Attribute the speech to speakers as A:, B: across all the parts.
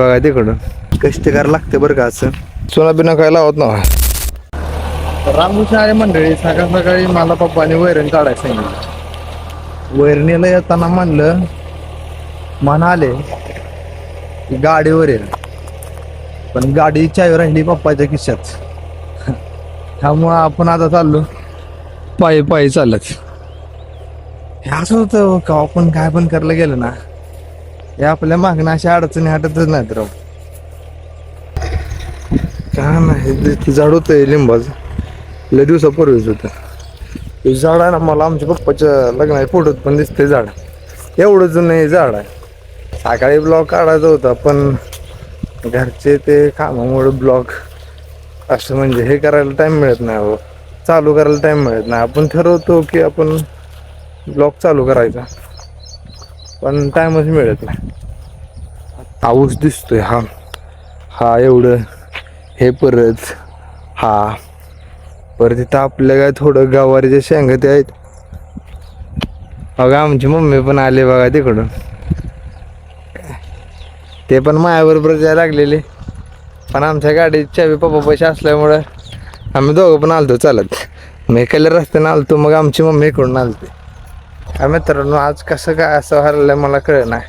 A: बघा तिकडून कष्ट करायला लागते बरं का असं. सोना बिना काय लावत ना रामकृष्ण आहे मंडळी. सकाळ सकाळी मला पप्पाने वैरण काढायला सांगितलं. वैरणीला येताना म्हणलं म्हणाले गाडीवर ये, पण गाडी चावी राहिली पप्पाच्या खिशात. त्यामुळं आपण आता चाललो पायी पायी चालत. हे असं होतं का आपण काय पण करायला गेलं ना, हे आपल्या मागणं अशा अडचणी हटतच नाहीत राव. काय नाही ते झाड होतं लिंबाचं, लय दिवसापूर्वीच होतं ते झाड आहे ना. मला आमच्या पप्पाच्या लग्नाच्या फोटोत पण दिसते झाड. एवढं जुनं हे झाड आहे. सकाळी ब्लॉग काढायचा होता पण घरचे ते कामामुळे ब्लॉग असं म्हणजे हे करायला टाइम मिळत नाही हो, चालू करायला टाइम मिळत नाही. आपण ठरवतो की आपण ब्लॉग चालू करायचा पण टाइमच मिळत नाही. पाऊस दिसतोय हा हा एवढं हे परत हा परत इथं आपल्या काय थोडं गवारीच्या शेंगा ते आहेत बघा. आमची मम्मी पण आली बघा तिकडून. ते पण माझ्याबरोबर जायला लागलेले, पण आमच्या गाडीची चावी पप्पापाशी असल्यामुळं आम्ही दोघं पण आलतो चालत. मी इकडल्या रस्त्याने आलतो, मग आमची मम्मी इकडून आलती. काय मित्रांनो आज कसं काय असं हरलंय मला कळलं नाही.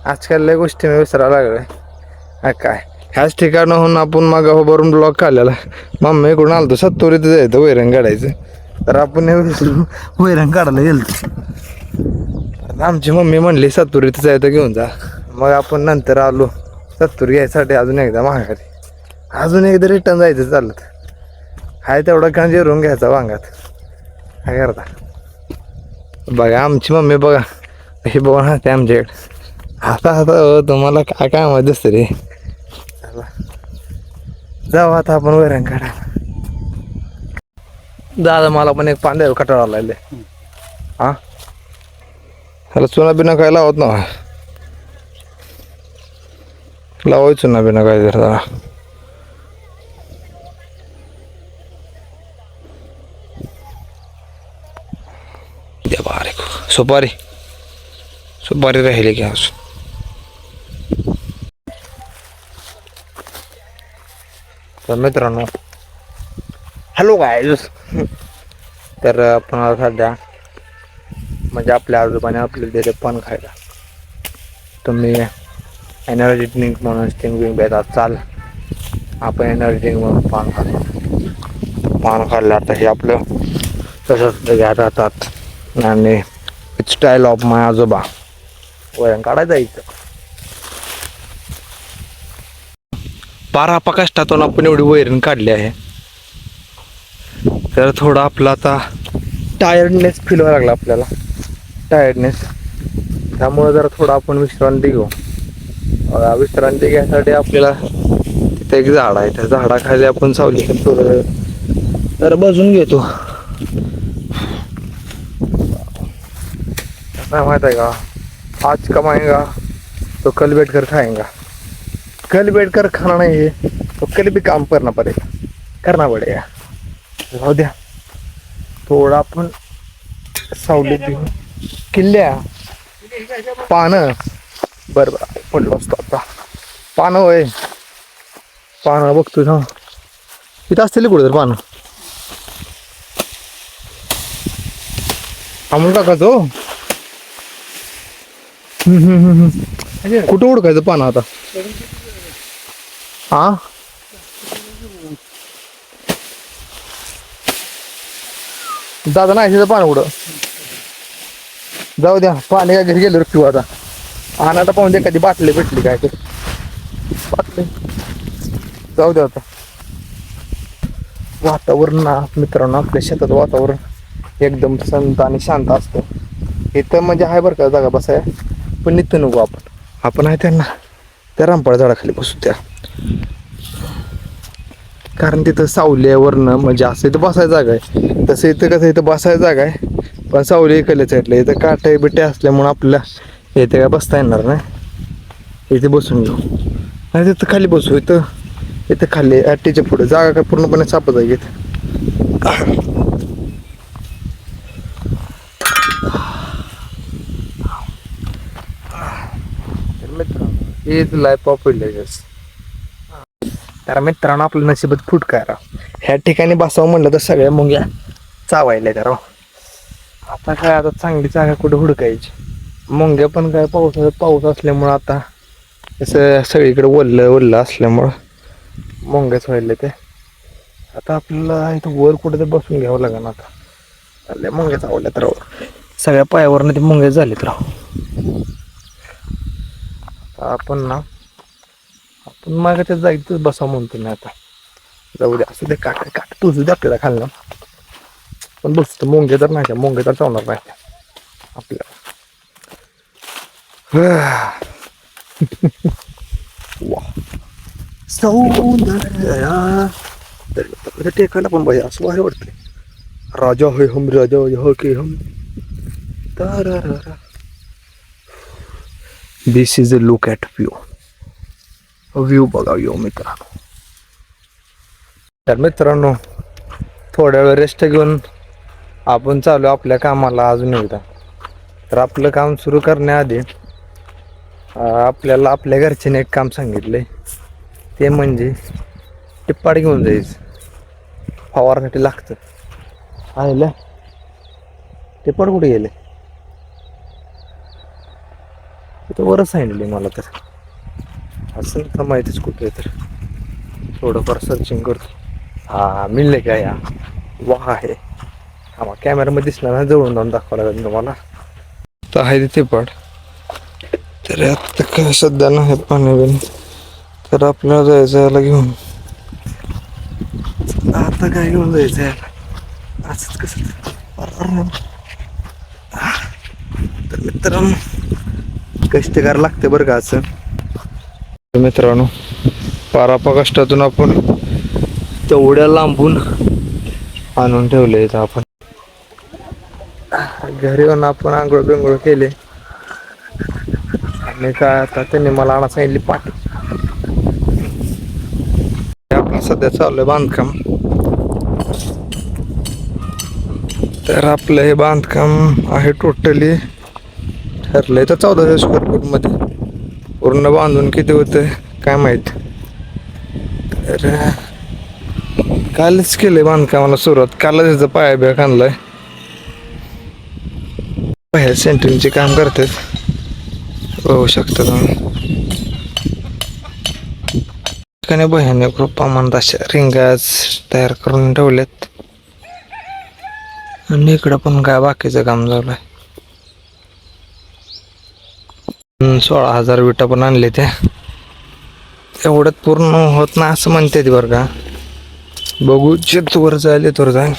A: आजकाल लय गोष्टी मी विसरायला लागलोय. काय ह्याच ठिकाणाहून आपण मागं उभारून ब्लॉग काढलेला. मम्मी इकडून आलतो सत्तोरीत जायचं वैरण काढायचं, तर आपण वैरण काढायला गेलतो. आमची मम्मी म्हणली सत्तोरीत जायचं घेऊन जा. मग आपण नंतर आलो सत्तोरी घ्यायसाठी अजून एकदा महागारी, अजून एकदा रिटर्न जायचं चालत. हाय तेवढा कांदा जिरून घ्यायचा वांगात. काय करता बघा आमची मम्मी बघा हे बघा ना ते आमच्याकडे आता आता तुम्हाला काय काय माहिती असतं रे. जाऊ आता आपण वैरण काढायला. दादा मला पण एक पांद्यावर कटाळा लागले. हा ह्याला चुना बिना काय लावत ना, लावायचं ना बिना काय जरा. द्या बारीक सुपारी सुपारी राहिली की अजून. तर मित्रांनो हॅलो गायज, तर आपण सध्या म्हणजे आपल्या आजोबाने आपल्याला दिले पान खायला. तुम्ही एनर्जी ड्रिंक म्हणून स्टिंग बिंग पेतात चाल, आपण एनर्जी ड्रिंक म्हणून पान खातो. पान खाल्लं आता हे आपलं तसंच घ्या जातात आणि स्टाईल ऑफ माय आजोबा वैरण काढायचं इथं. बारा कष्टातून आपण एवढी वैरण काढली आहे, तर थोडं आपलं आता टायर्डनेस फील व्हायला लागला आपल्याला, टायर्डनेस. त्यामुळे जरा थोडं आपण विश्रांती घेऊ. विश्रांती घ्यायसाठी आपल्याला तिथे एक झाड आहे, त्या झाडाखाली आपण सावली थोडं तर बसून घेतो. काय माहित आहे का, आज कमाएगा तो कल बैठ कर खाएगा, कल बैठ कर खाना नहीं है तो कल भी काम करना पडेगा. जाऊ द्या थोडं आपण सावलीत घेऊन किल्ल्या पानं बरं पडलो असतो आता. पानं होय पानं बघतोय ना इथं असतील कुठे तर पानं. अमोल काकाच हो. कुठं उडकायचं पानं आता. हा दादा नाही तिथं पानं कुठं. जाऊ द्या पाणी काय घरी गेलो पिऊ आता. आणि आता पाहून दे कधी बाटली भेटली काय तर बाटली. जाऊ द्या आता. वातावरण मित्रांनो आपल्या शेतात वातावरण एकदम संत आणि शांत असतं. इथं म्हणजे आहे बरं का जागा बसाय, पण इथं नको आपण आहे त्यांना त्या रामफळ झाडाखाली बसू त्या. कारण तिथं सावलीवरनं म्हणजे असं इथं बसायची जागा आहे, तसं इथं कसं इथं बसायची जागा आहे पण सावली इकडल्या साईडला. इथं काटे बिटे असल्यामुळे आपल्याला इथे काय बसता येणार नाही. इथे बसून घेऊ आणि तिथं खाली बसू. इथं खाली ॲटीच्या पुढे जागा काय पूर्णपणे सापत आहे इथं. Is life of villages. तर मित्रांनो आपलं नशीबच फुटका आहे राव. ह्या ठिकाणी बसावं म्हणलं तर सगळ्या मुंग्या चावायला त्या राव. आता काय आता चांगली जागा कुठे हुडकायची. मुंग्या पण काय पाऊस असल्यामुळं आता असं सगळीकडे ओल्लं ओल्लं असल्यामुळं मुंग्याच व्हायला ते. आता आपल्याला इथं वर कुठे तर बसून घ्यावं लागेल. आता लय मुंग्या चावल्यात राव. सगळ्या पायावरनं ते मुंग्या झालेत राव. आपण मागाच्या जागेतच बसा म्हणतो मी आता. जाऊ दे असू दे काट तुझू दे आपल्याला खाल्लं. पण बसतो मुंगे तर नाही, मुंगे तर चावणार नाही आपल्याला. वा सौंदर्य टेकायला पण पाहिजे असं भारी वाटतंय. राजा होय हम राजा हो के हम. This is a look at view बघा व्ह्यू मित्रांनो. तर मित्रांनो थोड्या वेळ रेस्ट घेऊन आपण चालू आपल्या कामाला अजून एकदा. तर आपलं काम सुरू करण्याआधी आपल्याला आपल्या घरच्याने एक काम सांगितलंय. ते म्हणजे टिप्पाड घेऊन जायचं फवारण्यासाठी लागतं. आयला टिप्पाड कुठे गेले? तिथं वरच सांगितले मला. तर असं तर माहितीच कुठे तर थोडंफार सर्चिंग करतो. हा मिळले का या वाह आहे. हा कॅमेरामध्ये दिसणार ना, जवळून जाऊन दाखवावं लागेल तुम्हाला. तर आहे तिथे पण. तर आता काय सध्या नाही पाणी बिन. तर आपल्याला जायचं याला घेऊन. आता काय घेऊन जायचं याला असंच कसं. तर मित्रांनो कष्टकार लागते बरं का असं. मित्रांनो पारापा कष्टातून आपण तेवढ्या लांबून आणून ठेवले. इथं आपण घरी येऊन आपण आंघोळ बिंघोळ केले आणि काय आता त्यांनी मला आणा सांगितली पाठी. आपण सध्या चालू आहे बांधकाम. तर आपलं हे बांधकाम आहे टोटली ठरलंय तर 1400 स्क्वेअर फूट मध्ये. पूर्ण बांधून किती होतं काय माहित. तर कालच केलंय बांधकामाला सुरुवात. कालच त्याचा पाया बिया आणलाय. बाहेर सेंटरिंगचे काम करतात बघू शकता तुम्ही. ठिकाणी भयानक रूपामानात अशा रिंगाज तयार करून ठेवलेत. आणि इकडं पण काय बाकीचं काम चालू आहे. 16,000 विटा पण आणले त्या. एवढ्यात पूर्ण होत नाही असं म्हणते बरं का. बघू वर जाईल तर जाईल.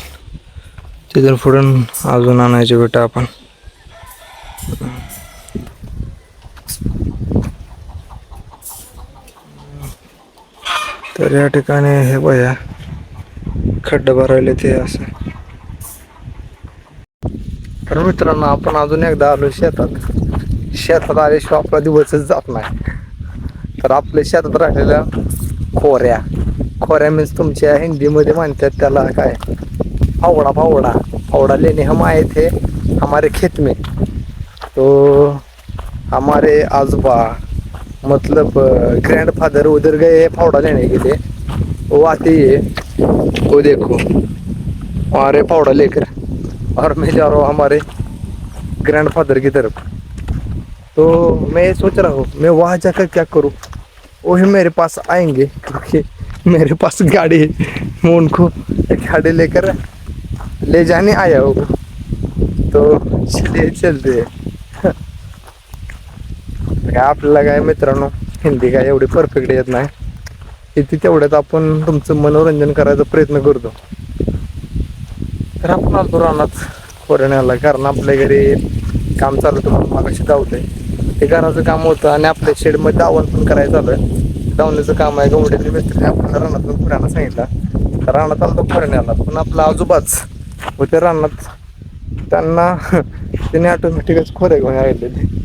A: तिथून पुढून अजून आणायची विटा आपण. तर या ठिकाणी हे बघा खड्डे भरायले ते असं. तर मित्रांनो आपण अजून एकदा आलो शेतात. शेतात आल्याशिवाय आपला दिवसच जात नाही. तर आपल्या शेतात राहिलेल्या खोऱ्या मीन्स तुमच्या हिंदीमध्ये म्हणतात त्याला काय फावड़ा लेने हम आए थे हमारे खेत में. तो हमारे आजबा मतलब ग्रैंडफादर उधर गए फावड़ा लेने के लिए. वो आते ही है वो देखो हमारे फावड़ा लेकर और मैं जा रहा हूँ हमारे ग्रैंडफादर की तरफ. तो मैं सोच रहा हूँ मैं वहाँ जाकर क्या करूँ. वो ही मेरे पास आएंगे क्योंकि मेरे पास गाड़ी है. मैं उनको एक गाड़ी लेकर ले जाने आया हूँ. तो चलिए चलते हैं. काय आपल्याला काय मित्रांनो हिंदी काय एवढी परफेक्ट येत नाही. किती तेवढ्यात आपण तुमचं मनोरंजन करायचा प्रयत्न करतो. तर आपण आलो रानात खोऱ्याला. कारण आपल्या घरी काम चालू होतं मागाशी धावतंय. ते घराचं काम होतं आणि आपल्या शेडमध्ये दावण पण करायचं आलं. दावणीचं काम आहे. गवडीतले मिस्त्री आपल्याला रानातून खोऱ्यानं सांगितलं. रानात आलो खोऱ्याला पण आपला आजोबाच होते रानात. त्यांना त्याने ऑटोमॅटिकच खोऱ्या घेऊन राहिले.